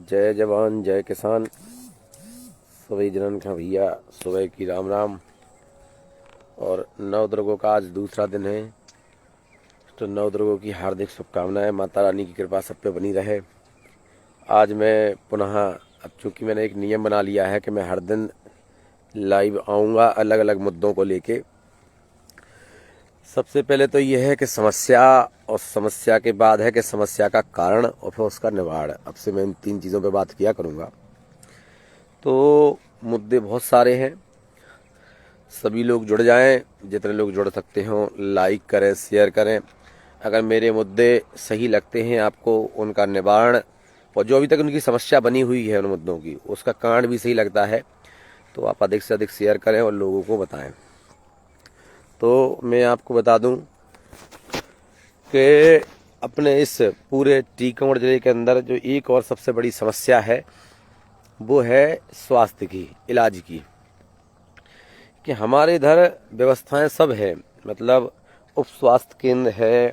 जय जवान जय किसान। सभी जनन का भैया सुबह की राम राम। और नवदुर्गों का आज दूसरा दिन है, तो नवदुर्गों की हार्दिक शुभकामनाएं। माता रानी की कृपा सब पे बनी रहे। आज मैं पुनः, अब चूँकि मैंने एक नियम बना लिया है कि मैं हर दिन लाइव आऊँगा अलग अलग मुद्दों को लेके। सबसे पहले तो यह है कि समस्या, और समस्या के बाद है कि समस्या का कारण और फिर उसका निवारण। अब से मैं इन 3 चीज़ों पे बात किया करूँगा। तो मुद्दे बहुत सारे हैं, सभी लोग जुड़ जाएं, जितने लोग जुड़ सकते हों लाइक करें, शेयर करें। अगर मेरे मुद्दे सही लगते हैं आपको, उनका निवारण और जो अभी तक उनकी समस्या बनी हुई है उन मुद्दों की, उसका कारण भी सही लगता है, तो आप अधिक से अधिक शेयर करें और लोगों को बताएं। तो मैं आपको बता दूं कि अपने इस पूरे टीकमगढ़ जिले के अंदर जो एक और सबसे बड़ी समस्या है वो है स्वास्थ्य की, इलाज की। कि हमारे इधर व्यवस्थाएं सब है, मतलब उप स्वास्थ्य केंद्र है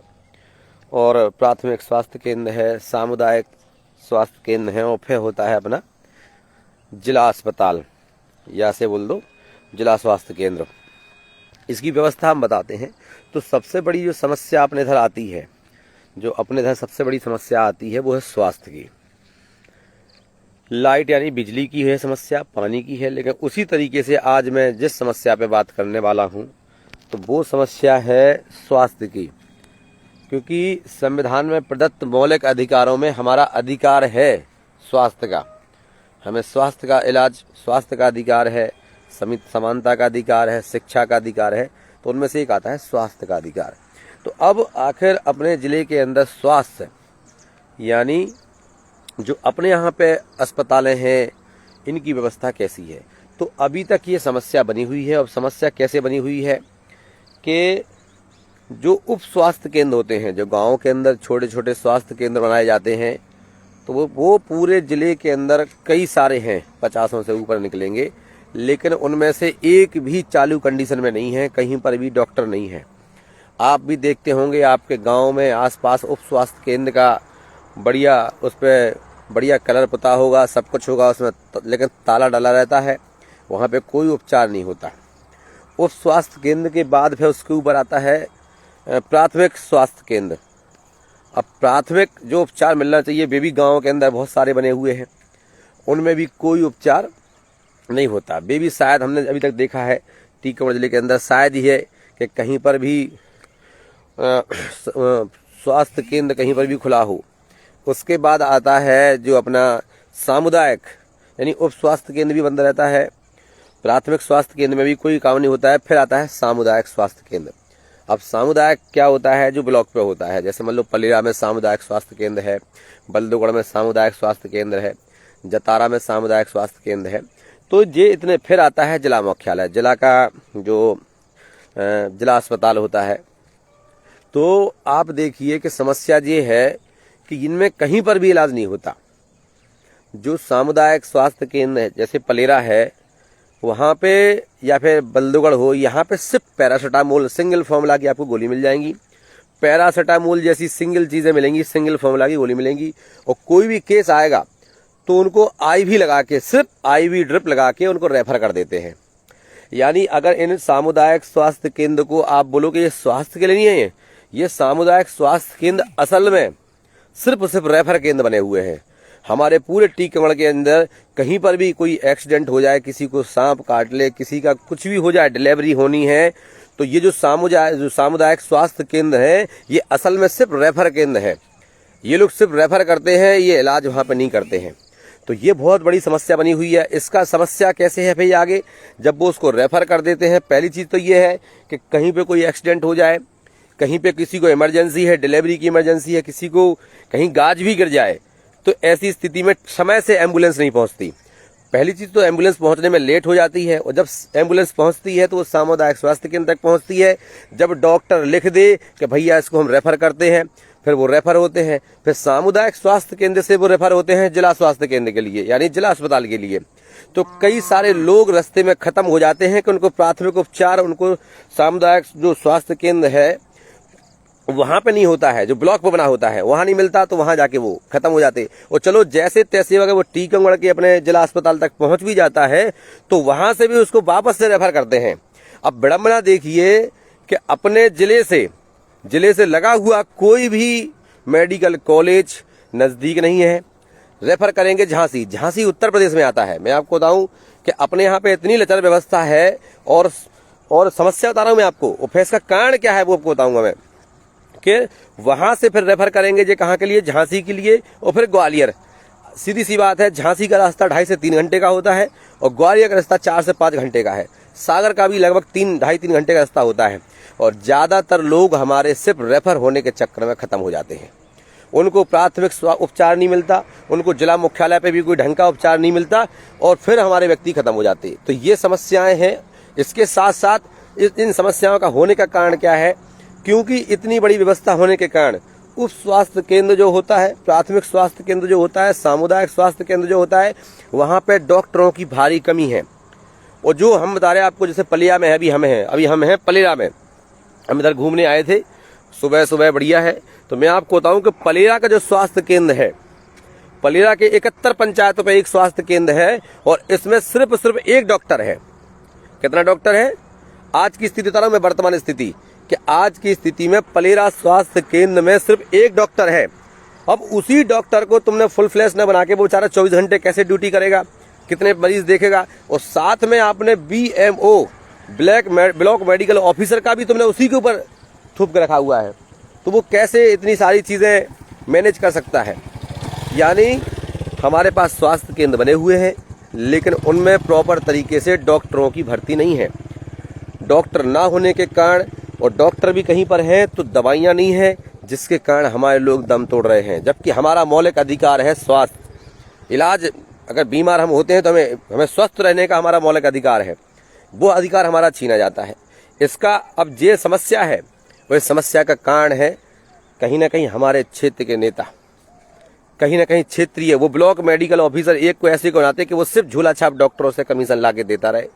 और प्राथमिक स्वास्थ्य केंद्र है, सामुदायिक स्वास्थ्य केंद्र है, और फिर होता है अपना जिला अस्पताल, या से बोल दो जिला स्वास्थ्य केंद्र। इसकी व्यवस्था हम बताते हैं। तो सबसे बड़ी जो समस्या अपने इधर आती है, जो अपने इधर सबसे बड़ी समस्या आती है वो है स्वास्थ्य की। लाइट यानी बिजली की है समस्या, पानी की है, लेकिन उसी तरीके से आज मैं जिस समस्या पे बात करने वाला हूँ तो वो समस्या है स्वास्थ्य की। क्योंकि संविधान में प्रदत्त मौलिक अधिकारों में हमारा अधिकार है स्वास्थ्य का। हमें स्वास्थ्य का इलाज, स्वास्थ्य का अधिकार है, समानता का अधिकार है, शिक्षा का अधिकार है, तो उनमें से एक आता है स्वास्थ्य का अधिकार। तो अब आखिर अपने जिले के अंदर स्वास्थ्य यानी जो अपने यहाँ पे अस्पतालें हैं, इनकी व्यवस्था कैसी है। तो अभी तक ये समस्या बनी हुई है। अब समस्या कैसे बनी हुई है कि जो उप स्वास्थ्य केंद्र होते हैं, जो गाँव के अंदर छोटे छोटे स्वास्थ्य केंद्र बनाए जाते हैं, तो वो पूरे जिले के अंदर कई सारे हैं, 50 से ऊपर निकलेंगे, लेकिन उनमें से एक भी चालू कंडीशन में नहीं है, कहीं पर भी डॉक्टर नहीं है। आप भी देखते होंगे आपके गांव में आसपास उप स्वास्थ्य केंद्र का बढ़िया, उस पर बढ़िया कलर पुता होगा, सब कुछ होगा उसमें, लेकिन ताला डाला रहता है, वहाँ पे कोई उपचार नहीं होता। उप स्वास्थ्य केंद्र के बाद फिर उसके ऊपर आता है प्राथमिक स्वास्थ्य केंद्र। अब प्राथमिक जो उपचार मिलना चाहिए, वे भी गाँव के अंदर बहुत सारे बने हुए हैं, उनमें भी कोई उपचार नहीं होता। वे भी शायद हमने अभी तक देखा है टीकमगढ़ जिले के अंदर शायद ही है कि कहीं पर भी स्वास्थ्य केंद्र कहीं पर भी खुला हो। उसके बाद आता है जो अपना सामुदायिक यानी उप स्वास्थ्य केंद्र भी बंद रहता है, प्राथमिक स्वास्थ्य केंद्र में भी कोई काम नहीं होता है। फिर आता है सामुदायिक स्वास्थ्य केंद्र। अब सामुदायिक क्या होता है, जो ब्लॉक पे होता है, जैसे मान लो पलेरा में सामुदायिक स्वास्थ्य केंद्र है, बल्दुगढ़ में सामुदायिक स्वास्थ्य केंद्र है, जतारा में सामुदायिक स्वास्थ्य केंद्र है। तो ये इतने, फिर आता है जिला मुख्यालय, जिला का जो जिला अस्पताल होता है। तो आप देखिए कि समस्या ये है कि इनमें कहीं पर भी इलाज नहीं होता। जो सामुदायिक स्वास्थ्य केंद्र है, जैसे पलेरा है, वहाँ पे या फिर बल्दुगढ़ हो, यहाँ पे सिर्फ पैरासीटामोल सिंगल फॉर्मूला की आपको गोली मिल जाएंगी। पैरासीटामोल जैसी सिंगल चीज़ें मिलेंगी, सिंगल फॉर्मूला की गोली मिलेंगी। और कोई भी केस आएगा तो उनको आईवी लगा के, सिर्फ आईवी ड्रिप लगा के उनको रेफर कर देते हैं। यानी अगर इन सामुदायिक स्वास्थ्य केंद्र को आप बोलो कि ये स्वास्थ्य के लिए नहीं है, ये सामुदायिक स्वास्थ्य केंद्र असल में सिर्फ रेफर केंद्र बने हुए हैं। हमारे पूरे टीकमगढ़ के अंदर कहीं पर भी कोई एक्सीडेंट हो जाए, किसी को सांप काट ले, किसी का कुछ भी हो जाए, डिलीवरी होनी है, तो ये जो सामुदायिक स्वास्थ्य केंद्र है, ये असल में सिर्फ रेफर केंद्र है। ये लोग सिर्फ रेफर करते हैं, ये इलाज वहाँ पे नहीं करते हैं। तो ये बहुत बड़ी समस्या बनी हुई है। इसका समस्या कैसे है भाई आगे, जब वो उसको रेफर कर देते हैं, पहली चीज़ तो ये है कि कहीं पे कोई एक्सीडेंट हो जाए, कहीं पे किसी को इमरजेंसी है, डिलीवरी की इमरजेंसी है, किसी को कहीं गाज भी गिर जाए, तो ऐसी स्थिति में समय से एम्बुलेंस नहीं पहुंचती। पहली चीज़ तो एम्बुलेंस पहुंचने में लेट हो जाती है, और जब एम्बुलेंस पहुंचती है तो वो सामुदायिक स्वास्थ्य केंद्र तक पहुंचती है। जब डॉक्टर लिख दे कि भैया इसको हम रेफर करते हैं, फिर वो रेफर होते हैं, फिर सामुदायिक स्वास्थ्य केंद्र से वो रेफर होते हैं जिला स्वास्थ्य केंद्र के लिए, यानी जिला अस्पताल के लिए। तो कई सारे लोग रास्ते में खत्म हो जाते हैं कि उनको प्राथमिक उपचार, उनको सामुदायिक जो स्वास्थ्य केंद्र है वहां पे नहीं होता है, जो ब्लॉक पे बना होता है वहां नहीं मिलता, तो वहां जाके वो खत्म हो जाते। और चलो जैसे तैसे अगर वो टीकमगढ़ के अपने जिला अस्पताल तक पहुंच भी जाता है तो वहां से भी उसको वापस से रेफर करते हैं। अब विडंबना देखिए कि अपने जिले से लगा हुआ कोई भी मेडिकल कॉलेज नजदीक नहीं है, रेफर करेंगे झांसी। झांसी उत्तर प्रदेश में आता है। मैं आपको बताऊं कि अपने यहाँ पे इतनी लचर व्यवस्था है और समस्या बता रहा हूं मैं आपको, और फिर इसका कारण क्या है वो आपको बताऊंगा मैं, कि वहां से फिर रेफर करेंगे जे कहाँ के लिए, झांसी के लिए, और फिर ग्वालियर। सीधी सी बात है, झांसी का रास्ता 2.5 से 3 घंटे का होता है और ग्वालियर का रास्ता 4 से 5 घंटे का है। सागर का भी लगभग 2.5-3 घंटे का रास्ता होता है। और ज्यादातर लोग हमारे सिर्फ रेफर होने के चक्कर में खत्म हो जाते हैं। उनको प्राथमिक उपचार नहीं मिलता, उनको जिला मुख्यालय पे भी कोई ढंग का उपचार नहीं मिलता और फिर हमारे व्यक्ति खत्म हो जाते हैं। तो ये समस्याएं हैं। इसके साथ साथ इन समस्याओं का होने का कारण क्या है, क्योंकि इतनी बड़ी व्यवस्था होने के कारण उप स्वास्थ्य केंद्र जो होता है, प्राथमिक स्वास्थ्य केंद्र जो होता है, सामुदायिक स्वास्थ्य केंद्र जो होता है, वहां पे डॉक्टरों की भारी कमी है। और जो हम बता रहे हैं आपको, जैसे पलिया में है, अभी हम हैं पलेरा में, हम इधर घूमने आए थे सुबह बढ़िया है। तो मैं आपको बताऊं कि पलेरा का जो स्वास्थ्य केंद्र है, पलेरा के 71 पंचायतों पे एक स्वास्थ्य केंद्र है और इसमें सिर्फ एक डॉक्टर है। कितना डॉक्टर है? आज की स्थिति बता रहा हूं मैं, वर्तमान स्थिति, कि आज की स्थिति में पलेरा स्वास्थ्य केंद्र में सिर्फ एक डॉक्टर है। अब उसी डॉक्टर को तुमने फुल फ्लैश न बना के, वो बेचारा 24 घंटे कैसे ड्यूटी करेगा, कितने मरीज देखेगा, और साथ में आपने BMO ब्लॉक मेडिकल ऑफिसर का भी तुमने उसी के ऊपर थूप के रखा हुआ है। तो वो कैसे इतनी सारी चीजें मैनेज कर सकता है? यानी हमारे पास स्वास्थ्य केंद्र बने हुए हैं लेकिन उनमें प्रॉपर तरीके से डॉक्टरों की भर्ती नहीं है। डॉक्टर ना होने के कारण, और डॉक्टर भी कहीं पर हैं तो दवाइयां नहीं है, जिसके कारण हमारे लोग दम तोड़ रहे हैं। जबकि हमारा मौलिक अधिकार है स्वास्थ्य, इलाज। अगर बीमार हम होते हैं तो हमें स्वस्थ रहने का हमारा मौलिक अधिकार है, वो अधिकार हमारा छीना जाता है। इसका अब ये समस्या है, वो समस्या का कारण है कहीं ना कहीं हमारे क्षेत्र के नेता, कहीं ना कहीं क्षेत्रीय वो ब्लॉक मेडिकल ऑफिसर एक को ऐसे को बनाते कि वो सिर्फ झूला छाप डॉक्टरों से कमीशन ला के देता रहे।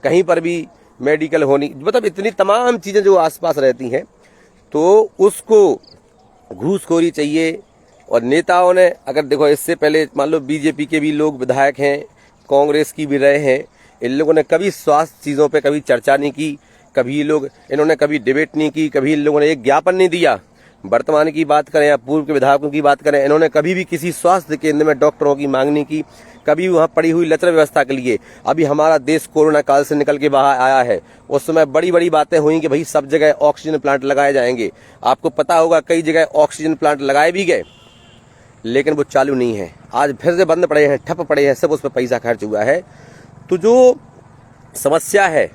कहीं पर भी मेडिकल होनी, मतलब इतनी तमाम चीजें जो आसपास रहती हैं, तो उसको घूसखोरी चाहिए। और नेताओं ने, अगर देखो इससे पहले मान लो बीजेपी के भी लोग विधायक हैं, कांग्रेस की भी रहे हैं, इन लोगों ने कभी स्वास्थ्य चीजों पे कभी चर्चा नहीं की, कभी इन्होंने कभी डिबेट नहीं की, कभी इन लोगों ने एक ज्ञापन नहीं दिया। वर्तमान की बात करें या पूर्व के विधायकों की बात करें, इन्होंने कभी भी किसी स्वास्थ्य केंद्र में डॉक्टरों की मांग नहीं की, कभी वहां पड़ी हुई लचर व्यवस्था के लिए। अभी हमारा देश कोरोना काल से निकल के बाहर आया है, उस समय बड़ी बड़ी बातें हुई कि भाई सब जगह ऑक्सीजन प्लांट लगाए जाएंगे। आपको पता होगा कई जगह ऑक्सीजन प्लांट लगाए भी गए लेकिन वो चालू नहीं है। आज फिर से बंद पड़े हैं, ठप पड़े हैं, सब उस पर पैसा खर्च हुआ है। तो जो समस्या है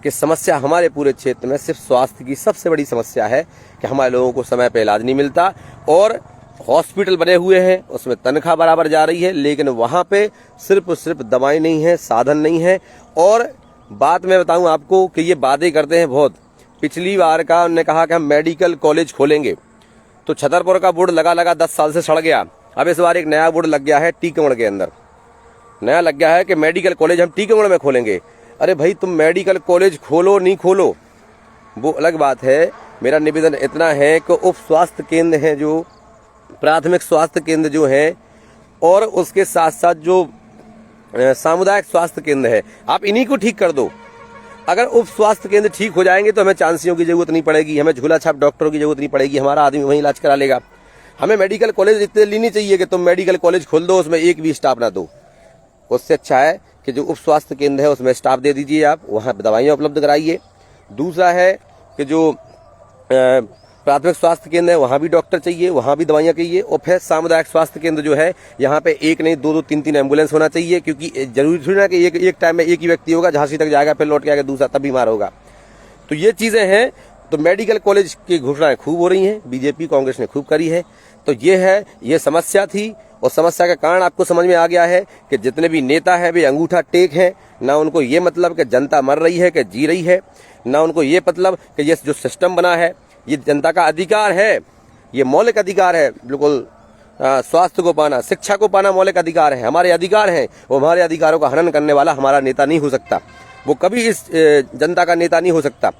कि समस्या हमारे पूरे क्षेत्र में सिर्फ स्वास्थ्य की सबसे बड़ी समस्या है कि हमारे लोगों को समय पे इलाज नहीं मिलता, और हॉस्पिटल बने हुए हैं उसमें तनख्वाह बराबर जा रही है लेकिन वहां पे सिर्फ दवाई नहीं है, साधन नहीं है। और बात मैं बताऊं आपको कि ये वादे करते हैं बहुत। पिछली बार का उन्होंने कहा कि हम मेडिकल कॉलेज खोलेंगे, तो छतरपुर का बोर्ड लगा 10 साल से सड़ गया। अब इस बार एक नया बोर्ड लग गया है टीकमगढ़ के अंदर, नया लग गया है कि मेडिकल कॉलेज हम टीकमगढ़ में खोलेंगे। अरे भाई, तुम मेडिकल कॉलेज खोलो नहीं खोलो वो अलग बात है। मेरा निवेदन इतना है कि उप स्वास्थ्य केंद्र हैं, जो प्राथमिक स्वास्थ्य केंद्र जो है, और उसके साथ साथ जो सामुदायिक स्वास्थ्य केंद्र है, आप इन्हीं को ठीक कर दो। अगर उप स्वास्थ्य केंद्र ठीक हो जाएंगे तो हमें चांसियों की जरूरत नहीं पड़ेगी, हमें झूला छाप डॉक्टरों की जरूरत नहीं पड़ेगी, हमारा आदमी वहीं इलाज करा लेगा। हमें मेडिकल कॉलेज इतने लेनी चाहिए कि तुम मेडिकल कॉलेज खोल दो, उसमें एक भी स्टाफ ना दो। उससे अच्छा है कि जो उप स्वास्थ्य केंद्र है उसमें स्टाफ दे दीजिए, आप वहाँ दवाइयाँ उपलब्ध कराइए। दूसरा है कि जो प्राथमिक स्वास्थ्य केंद्र है वहाँ भी डॉक्टर चाहिए, वहाँ भी दवाइयाँ चाहिए। और फिर सामुदायिक स्वास्थ्य केंद्र जो है, यहाँ पे एक नहीं 2-2, 3-3 एम्बुलेंस होना चाहिए, क्योंकि जरूरी थोड़ी ना कि एक टाइम में एक ही व्यक्ति होगा, झांसी तक जाएगा फिर लौट के आएगा दूसरा, तब बीमार होगा। तो ये चीजें हैं। तो मेडिकल कॉलेज की घोषणाएं खूब हो रही हैं, बीजेपी कांग्रेस ने खूब करी है। तो ये समस्या थी, और समस्या का कारण आपको समझ में आ गया है कि जितने भी नेता हैं वे अंगूठा टेक हैं। ना उनको ये मतलब कि जनता मर रही है कि जी रही है, ना उनको ये मतलब कि ये जो सिस्टम बना है ये जनता का अधिकार है, ये मौलिक अधिकार है। बिल्कुल स्वास्थ्य को पाना, शिक्षा को पाना मौलिक अधिकार है, हमारे अधिकार हैं। वो हमारे अधिकारों का हनन करने वाला हमारा नेता नहीं हो सकता, वो कभी इस जनता का नेता नहीं हो सकता।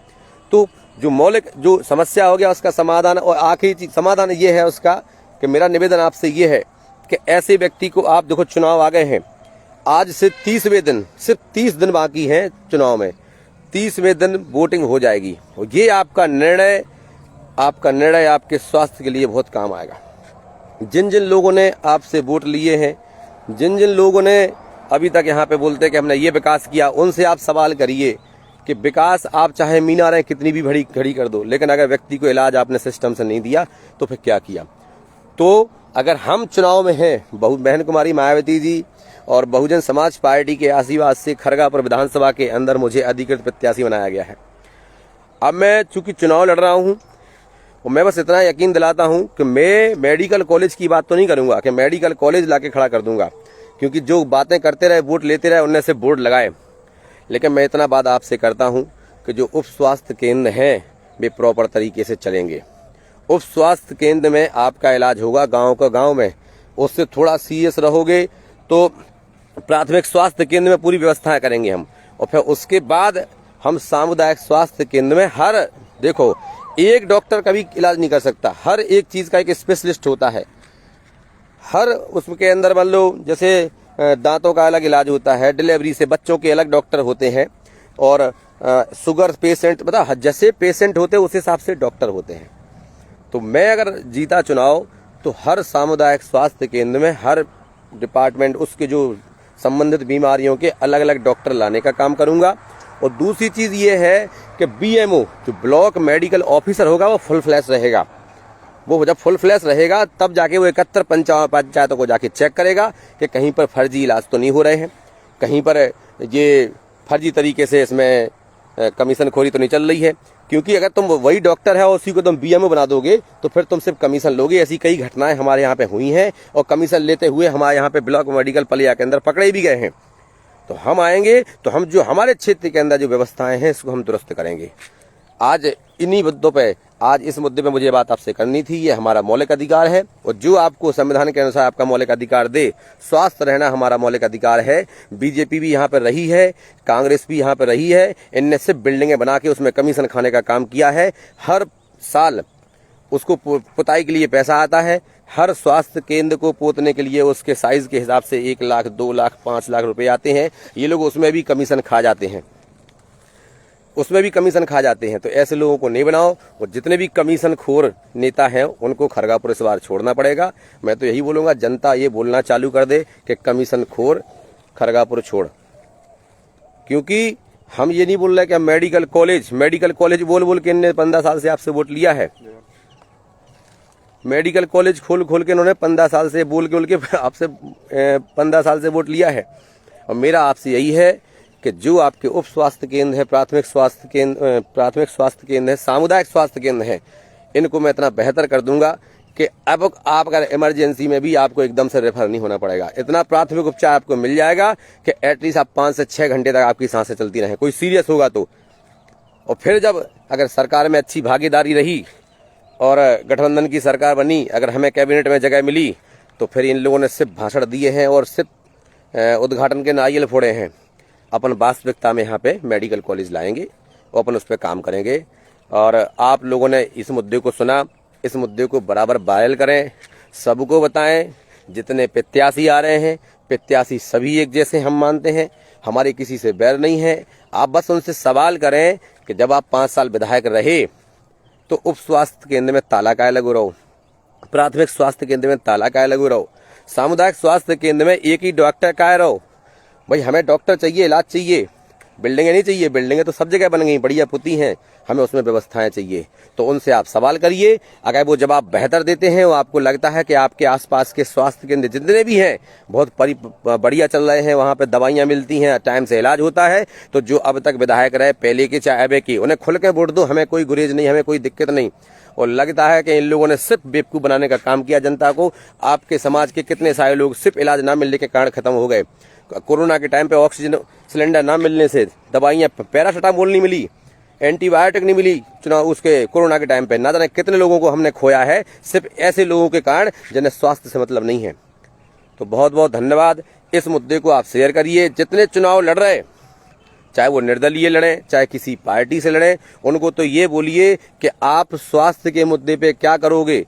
तो जो मौलिक जो समस्या हो गया उसका समाधान, और आखिरी चीज समाधान ये है उसका कि मेरा निवेदन आपसे ये है कि ऐसे व्यक्ति को आप देखो, चुनाव आ गए हैं, आज से 30वें दिन, सिर्फ 30 दिन बाकी हैं चुनाव में, 30वें दिन वोटिंग हो जाएगी, और ये आपका निर्णय आपके स्वास्थ्य के लिए बहुत काम आएगा। जिन जिन लोगों ने आपसे वोट लिए हैं, जिन जिन लोगों ने अभी तक यहाँ पे बोलते हैं कि हमने ये विकास किया, उनसे आप सवाल करिए कि विकास आप चाहे मीनारें कितनी भी बड़ी खड़ी कर दो, लेकिन अगर व्यक्ति को इलाज आपने सिस्टम से नहीं दिया तो फिर क्या किया। तो अगर हम चुनाव में हैं, बहन कुमारी मायावती जी और बहुजन समाज पार्टी के आशीर्वाद से खरगापुर विधानसभा के अंदर मुझे अधिकृत प्रत्याशी बनाया गया है। अब मैं चूंकि चुनाव लड़ रहा हूं, और मैं बस इतना यकीन दिलाता हूं कि मैं मेडिकल कॉलेज की बात तो नहीं करूंगा कि मेडिकल कॉलेज लाके खड़ा कर दूंगा, क्योंकि जो बातें करते रहे, वोट लेते रहे, उनने से बोर्ड लगाए। लेकिन मैं इतना बात आपसे करता हूं कि जो उप स्वास्थ्य केंद्र हैं वे प्रॉपर तरीके से चलेंगे। उप स्वास्थ्य केंद्र में आपका इलाज होगा गांव का गांव में, उससे थोड़ा सीरियस रहोगे तो प्राथमिक स्वास्थ्य केंद्र में पूरी व्यवस्थाएं करेंगे हम, और फिर उसके बाद हम सामुदायिक स्वास्थ्य केंद्र में देखो, एक डॉक्टर कभी इलाज नहीं कर सकता, हर एक चीज का एक स्पेशलिस्ट होता है। हर उसके अंदर मान लो जैसे दांतों का अलग इलाज होता है, डिलीवरी से बच्चों के अलग डॉक्टर होते हैं, और शुगर पेशेंट मतलब जैसे पेशेंट होते हैं उस हिसाब से डॉक्टर होते हैं। तो मैं अगर जीता चुनाव तो हर सामुदायिक स्वास्थ्य केंद्र में हर डिपार्टमेंट उसके जो संबंधित बीमारियों के अलग अलग डॉक्टर लाने का काम करूंगा। और दूसरी चीज ये है कि बीएमओ जो ब्लॉक मेडिकल ऑफिसर होगा वो फुल फ्लैश रहेगा। वो जब फुल फ्लैश रहेगा तब जाके वो 71 पंचायतों को जाके चेक करेगा कि कहीं पर फर्जी इलाज तो नहीं हो रहे हैं, कहीं पर ये फर्जी तरीके से इसमें कमीशन खोरी तो नहीं चल रही है। क्योंकि अगर तुम वही डॉक्टर है और उसी को तुम बीएमओ बना दोगे तो फिर तुम सिर्फ कमीशन लोगे। ऐसी कई घटनाएं हमारे यहाँ पे हुई हैं, और कमीशन लेते हुए हमारे यहाँ पे ब्लॉक मेडिकल पलिया के अंदर पकड़े भी गए हैं। तो हम आएंगे तो हम जो हमारे क्षेत्र के अंदर जो व्यवस्थाएं हैं इसको हम दुरुस्त करेंगे। आज इन्हीं मुद्दों पे, आज इस मुद्दे पे मुझे बात आपसे करनी थी। ये हमारा मौलिक अधिकार है, और जो आपको संविधान के अनुसार आपका मौलिक अधिकार दे, स्वास्थ्य रहना हमारा मौलिक अधिकार है। बीजेपी भी यहाँ पर रही है, कांग्रेस भी यहाँ पर रही है, इनने सिर्फ बिल्डिंगें बना के उसमें कमीशन खाने का काम किया है। हर साल उसको पुताई के लिए पैसा आता है, हर स्वास्थ्य केंद्र को पोतने के लिए उसके साइज के हिसाब से 1 लाख 2 लाख 5 लाख रुपए आते हैं। ये लोग उसमें भी कमीशन खा जाते हैं, तो ऐसे लोगों को नहीं बनाओ। और जितने भी कमीशन खोर नेता हैं उनको खरगापुर इस बार छोड़ना पड़ेगा। मैं तो यही बोलूंगा, जनता ये बोलना चालू कर दे कि कमीशन खोर खरगापुर छोड़। क्योंकि हम ये नहीं बोल रहे कि मेडिकल कॉलेज बोल के इन्होंने 15 साल से आपसे वोट लिया है। मेडिकल कॉलेज खोल के इन्होंने 15 साल से बोल के आपसे 15 साल से वोट लिया है। और मेरा आपसे यही है कि जो आपके उप स्वास्थ्य केंद्र है, प्राथमिक स्वास्थ्य केंद्र है, सामुदायिक स्वास्थ्य केंद्र है, इनको मैं इतना बेहतर कर दूंगा कि अब आप अगर इमरजेंसी में भी आपको एकदम से रेफर नहीं होना पड़ेगा। इतना प्राथमिक उपचार आपको मिल जाएगा कि एटलीस्ट आप 5 से 6 घंटे तक आपकी सांसें चलती रहें, कोई सीरियस होगा तो। और फिर जब अगर सरकार में अच्छी भागीदारी रही और गठबंधन की सरकार बनी, अगर हमें कैबिनेट में जगह मिली, तो फिर इन लोगों ने सिर्फ भाषण दिए हैं और सिर्फ उद्घाटन के नारियल फोड़े हैं। अपन वास्तविकता में यहाँ पे मेडिकल कॉलेज लाएंगे और अपन उस पर काम करेंगे। और आप लोगों ने इस मुद्दे को सुना, इस मुद्दे को बराबर वायरल करें, सबको बताएं। जितने प्रत्याशी आ रहे हैं, प्रत्याशी सभी एक जैसे हम मानते हैं, हमारे किसी से बैर नहीं है। आप बस उनसे सवाल करें कि जब आप 5 साल विधायक रहे तो उप स्वास्थ्य केंद्र में ताला काहे लगो रहो, प्राथमिक स्वास्थ्य केंद्र में ताला काहे लगो रहो, सामुदायिक स्वास्थ्य केंद्र में एक ही डॉक्टर काहे रहो। भाई हमें डॉक्टर चाहिए, इलाज चाहिए, बिल्डिंगें नहीं चाहिए। बिल्डिंगें तो सब जगह बन गई, बढ़िया पुती हैं, हमें उसमें व्यवस्थाएं चाहिए। तो उनसे आप सवाल करिए। अगर वो जवाब बेहतर देते हैं और आपको लगता है कि आपके आसपास के स्वास्थ्य केंद्र जितने भी हैं बहुत बढ़िया चल रहे हैं, वहाँ पे दवाइयाँ मिलती हैं, टाइम से इलाज होता है, तो जो अब तक विधायक रहे पहले के चाहे अबे की, उन्हें खुल के वोट दो। हमें कोई गुरेज नहीं, हमें कोई दिक्कत नहीं। और लगता है कि इन लोगों ने सिर्फ बेवकूफ़ बनाने का काम किया जनता को। आपके समाज के कितने सारे लोग सिर्फ इलाज ना मिलने के कारण खत्म हो गए। कोरोना के टाइम पे ऑक्सीजन सिलेंडर ना मिलने से, दवाइयाँ पैरासिटामोल नहीं मिली, एंटीबायोटिक नहीं मिली चुनाव उसके कोरोना के टाइम पे, ना जाने कितने लोगों को हमने खोया है सिर्फ ऐसे लोगों के कारण जिन्हें स्वास्थ्य से मतलब नहीं है। तो बहुत बहुत धन्यवाद। इस मुद्दे को आप शेयर करिए। जितने चुनाव लड़ रहे चाहे वो निर्दलीय लड़ें, चाहे किसी पार्टी से लड़ें, उनको तो ये बोलिए कि आप स्वास्थ्य के मुद्दे पे क्या करोगे,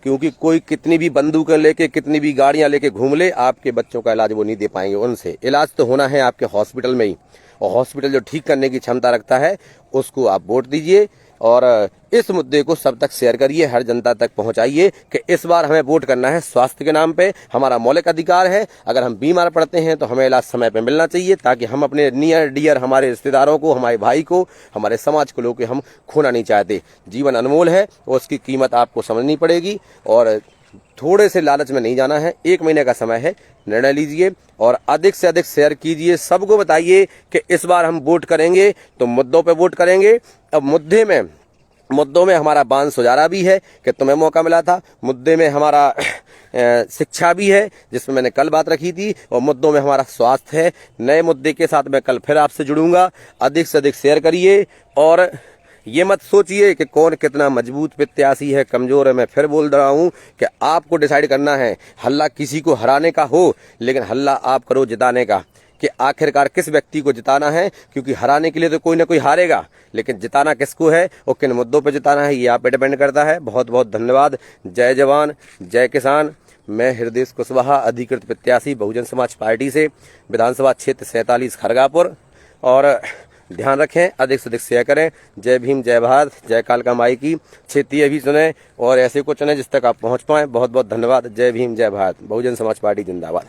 क्योंकि कोई कितनी भी बंदूकें लेके, कितनी भी गाड़ियां लेके घूम ले, आपके बच्चों का इलाज वो नहीं दे पाएंगे। उनसे इलाज तो होना है आपके हॉस्पिटल में ही, और हॉस्पिटल जो ठीक करने की क्षमता रखता है उसको आप वोट दीजिए। और इस मुद्दे को सब तक शेयर करिए, हर जनता तक पहुंचाइए कि इस बार हमें वोट करना है स्वास्थ्य के नाम पे। हमारा मौलिक अधिकार है, अगर हम बीमार पड़ते हैं तो हमें इलाज समय पे मिलना चाहिए, ताकि हम अपने नियर डियर, हमारे रिश्तेदारों को, हमारे भाई को, हमारे समाज को लोग हम खोना नहीं चाहते। जीवन अनमोल है, उसकी कीमत आपको समझनी पड़ेगी, और थोड़े से लालच में नहीं जाना है। 1 महीने का समय है, निर्णय लीजिए और अधिक से अधिक शेयर कीजिए। सबको बताइए कि इस बार हम वोट करेंगे तो मुद्दों पे वोट करेंगे। अब मुद्दों में हमारा बांध सुजारा भी है कि तुम्हें मौका मिला था, मुद्दे में हमारा शिक्षा भी है जिसमें मैंने कल बात रखी थी, और मुद्दों में हमारा स्वास्थ्य है। नए मुद्दे के साथ मैं कल फिर आपसे जुड़ूंगा। अधिक से अधिक शेयर करिए, और ये मत सोचिए कि कौन कितना मजबूत प्रत्याशी है, कमजोर है। मैं फिर बोल रहा हूं कि आपको डिसाइड करना है। हल्ला किसी को हराने का हो, लेकिन हल्ला आप करो जिताने का, कि आखिरकार किस व्यक्ति को जिताना है, क्योंकि हराने के लिए तो कोई ना कोई हारेगा, लेकिन जिताना किसको है और किन मुद्दों पर जिताना है, ये आप पे डिपेंड करता है। बहुत बहुत धन्यवाद। जय जवान, जय किसान। मैं हृदय कुशवाहा, अधिकृत प्रत्याशी बहुजन समाज पार्टी से, विधानसभा क्षेत्र 47 खरगापुर। और ध्यान रखें, अधिक से अधिक शेयर करें। जय भीम, जय भारत, जय कालका माई की। क्षेत्रीय भी सुने और ऐसे को चुने जिस तक आप पहुंच पाएं। बहुत बहुत धन्यवाद। जय भीम, जय भारत, बहुजन समाज पार्टी जिंदाबाद।